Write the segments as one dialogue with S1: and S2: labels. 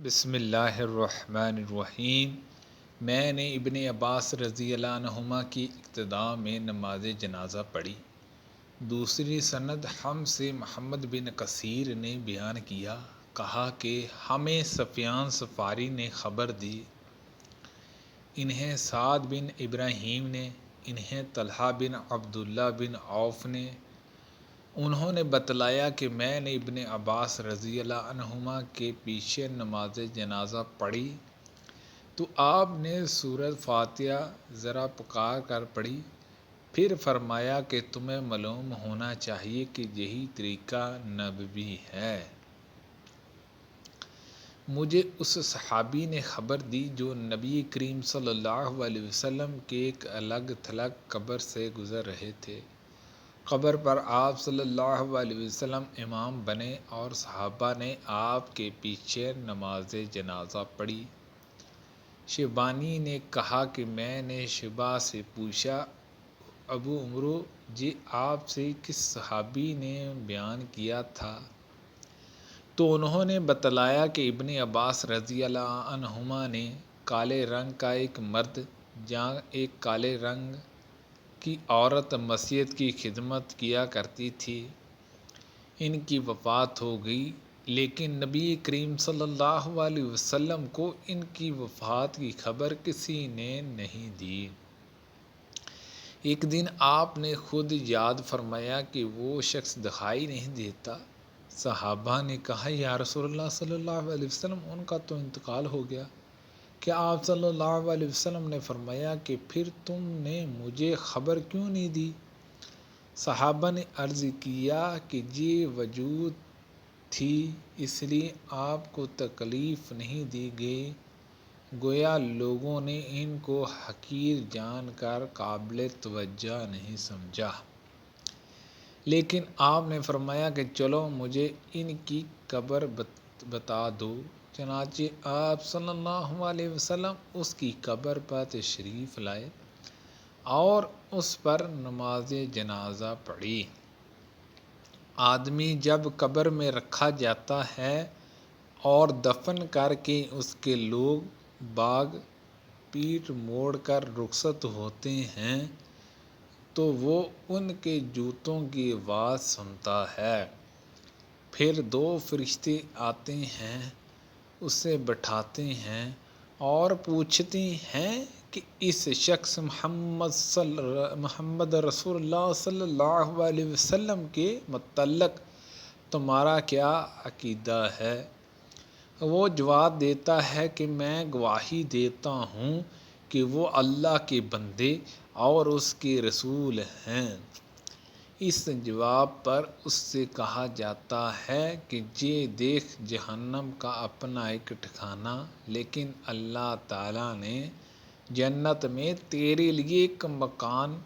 S1: بسم اللہ الرحمن الرحیم۔ میں نے ابن عباس رضی اللہ عنہما کی اقتداء میں نماز جنازہ پڑھی۔ دوسری سند ہم سے محمد بن کثیر نے بیان کیا، کہا کہ ہمیں سفیان صفاری نے خبر دی، انہیں سعد بن ابراہیم نے، انہیں طلحہ بن عبداللہ بن عوف نے، انہوں نے بتلایا کہ میں نے ابن عباس رضی اللہ عنہما کے پیچھے نماز جنازہ پڑھی تو آپ نے سورۃ فاتحہ ذرا پکار کر پڑھی، پھر فرمایا کہ تمہیں معلوم ہونا چاہیے کہ یہی طریقہ نبوی ہے۔ مجھے اس صحابی نے خبر دی جو نبی کریم صلی اللہ علیہ وسلم کے ایک الگ تھلگ قبر سے گزر رہے تھے۔ قبر پر آپ صلی اللہ علیہ وسلم امام بنے اور صحابہ نے آپ کے پیچھے نماز جنازہ پڑھی۔ شیبانی نے کہا کہ میں نے شیبہ سے پوچھا، ابو عمرو جی آپ سے کس صحابی نے بیان کیا تھا؟ تو انہوں نے بتلایا کہ ابن عباس رضی اللہ عنہما نے کالے رنگ کا ایک مرد جہاں ایک کالے رنگ کی عورت مسجد کی خدمت کیا کرتی تھی، ان کی وفات ہو گئی، لیکن نبی کریم صلی اللہ علیہ وسلم کو ان کی وفات کی خبر کسی نے نہیں دی۔ ایک دن آپ نے خود یاد فرمایا کہ وہ شخص دکھائی نہیں دیتا۔ صحابہ نے کہا، یا رسول اللہ صلی اللہ علیہ وسلم ان کا تو انتقال ہو گیا۔ کہ آپ صلی اللہ علیہ وسلم نے فرمایا کہ پھر تم نے مجھے خبر کیوں نہیں دی؟ صحابہ نے عرض کیا کہ یہ وجود تھی اس لیے آپ کو تکلیف نہیں دی گئی، گویا لوگوں نے ان کو حقیر جان کر قابل توجہ نہیں سمجھا۔ لیکن آپ نے فرمایا کہ چلو مجھے ان کی قبر بتا دو۔ چنانچہ آپ صلی اللہ علیہ وسلم اس کی قبر پر تشریف لائے اور اس پر نماز جنازہ پڑھی۔ آدمی جب قبر میں رکھا جاتا ہے اور دفن کر کے اس کے لوگ باغ پیٹ موڑ کر رخصت ہوتے ہیں تو وہ ان کے جوتوں کی آواز سنتا ہے۔ پھر دو فرشتے آتے ہیں، اسے بٹھاتے ہیں اور پوچھتے ہیں کہ اس شخص محمد رسول اللہ صلی اللہ علیہ وسلم کے متعلق تمہارا کیا عقیدہ ہے؟ وہ جواب دیتا ہے کہ میں گواہی دیتا ہوں کہ وہ اللہ کے بندے اور اس کے رسول ہیں۔ اس جواب پر اس سے کہا جاتا ہے کہ یہ دیکھ جہنم کا اپنا ایک ٹھکانہ، لیکن اللہ تعالیٰ نے جنت میں تیرے لیے ایک مکان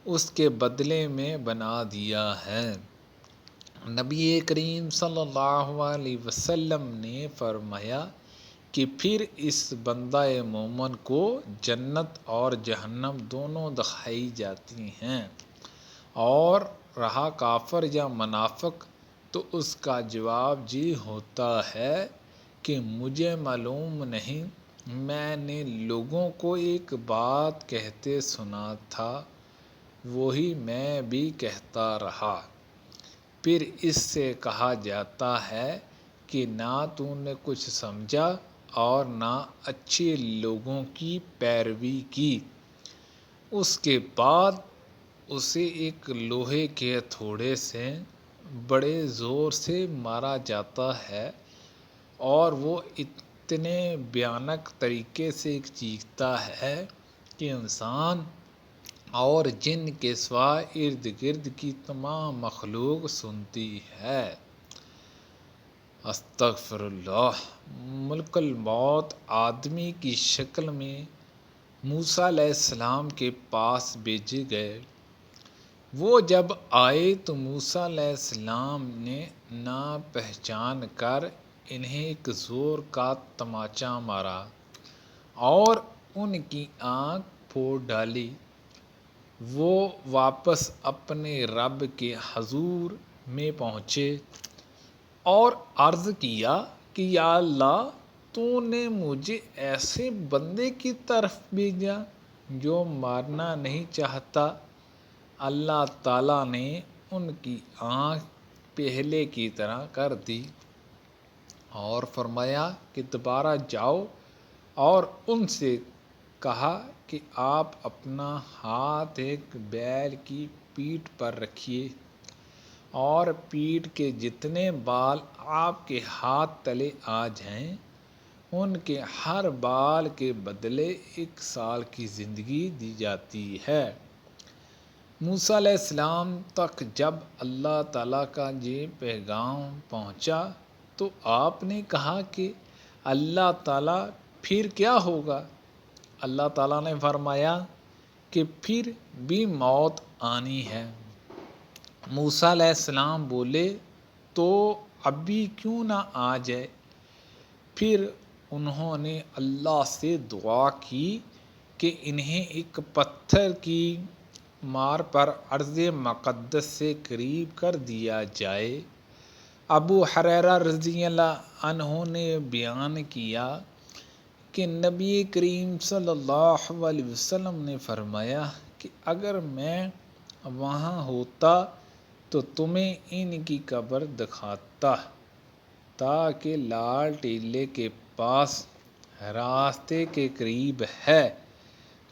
S1: اس کے بدلے میں بنا دیا ہے۔ نبی کریم صلی اللہ علیہ وسلم نے فرمایا کہ پھر اس بندہ مومن کو جنت اور جہنم دونوں دکھائی جاتی ہیں، اور رہا کافر یا منافق تو اس کا جواب یہ ہوتا ہے کہ مجھے معلوم نہیں، میں نے لوگوں کو ایک بات کہتے سنا تھا، وہی میں بھی کہتا رہا۔ پھر اس سے کہا جاتا ہے کہ نہ تو نے کچھ سمجھا اور نہ اچھے لوگوں کی پیروی کی۔ اس کے بعد اسے ایک لوہے کے ہتھوڑے سے بڑے زور سے مارا جاتا ہے اور وہ اتنے بھیانک طریقے سے چیختا ہے کہ انسان اور جن کے سوا ارد گرد کی تمام مخلوق سنتی ہے۔ استغفر اللہ۔ ملک الموت آدمی کی شکل میں موسیٰ علیہ السلام کے پاس بھیجے گئے۔ وہ جب آئے تو موسیٰ علیہ السلام نے نہ پہچان کر انہیں ایک زور کا تمانچہ مارا اور ان کی آنکھ پھوڑ ڈالی۔ وہ واپس اپنے رب کے حضور میں پہنچے اور عرض کیا کہ یا اللہ، تو نے مجھے ایسے بندے کی طرف بھیجا جو مارنا نہیں چاہتا۔ اللہ تعالیٰ نے ان کی آنکھ پہلے کی طرح کر دی اور فرمایا کہ دوبارہ جاؤ اور ان سے کہا کہ آپ اپنا ہاتھ ایک بیل کی پیٹھ پر رکھیے اور پیٹھ کے جتنے بال آپ کے ہاتھ تلے آ جائیں ان کے ہر بال کے بدلے 1 سال کی زندگی دی جاتی ہے۔ موسیٰ علیہ السلام تک جب اللہ تعالیٰ کا یہ پیغام پہنچا تو آپ نے کہا کہ اللہ تعالیٰ پھر کیا ہوگا؟ اللہ تعالیٰ نے فرمایا کہ پھر بھی موت آنی ہے۔ موسیٰ علیہ السلام بولے تو ابھی کیوں نہ آ جائے؟ پھر انہوں نے اللہ سے دعا کی کہ انہیں ایک پتھر کی مار پر ارض مقدس سے قریب کر دیا جائے۔ ابو ہریرہ رضی اللہ عنہ نے بیان کیا کہ نبی کریم صلی اللہ علیہ وسلم نے فرمایا کہ اگر میں وہاں ہوتا تو تمہیں ان کی قبر دکھاتا تاکہ لال ٹیلے کے پاس راستے کے قریب ہے۔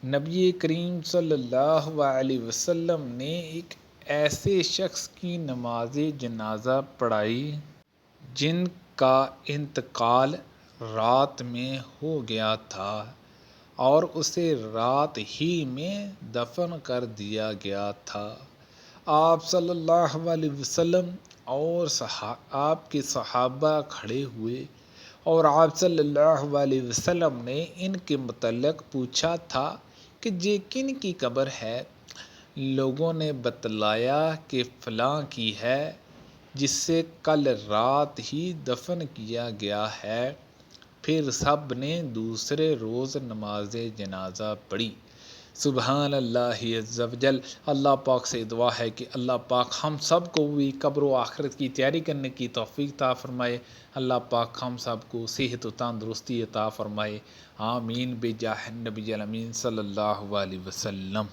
S1: نبی کریم صلی اللہ علیہ وسلم نے ایک ایسے شخص کی نماز جنازہ پڑھائی جن کا انتقال رات میں ہو گیا تھا اور اسے رات ہی میں دفن کر دیا گیا تھا۔ آپ صلی اللہ علیہ وسلم اور آپ کے صحابہ کھڑے ہوئے اور آپ صلی اللہ علیہ وسلم نے ان کے متعلق پوچھا تھا کہ یہ کن کی قبر ہے؟ لوگوں نے بتلایا کہ فلاں کی ہے جس سے کل رات ہی دفن کیا گیا ہے۔ پھر سب نے دوسرے روز نماز جنازہ پڑھی۔ سبحان اللہ عز و جل۔ اللہ پاک سے دعا ہے کہ اللہ پاک ہم سب کو بھی قبر و آخرت کی تیاری کرنے کی توفیق عطا فرمائے۔ اللہ پاک ہم سب کو صحت و تندرستی عطا فرمائے۔ آمین بجاہ النبی الامین صلی اللہ علیہ وسلم۔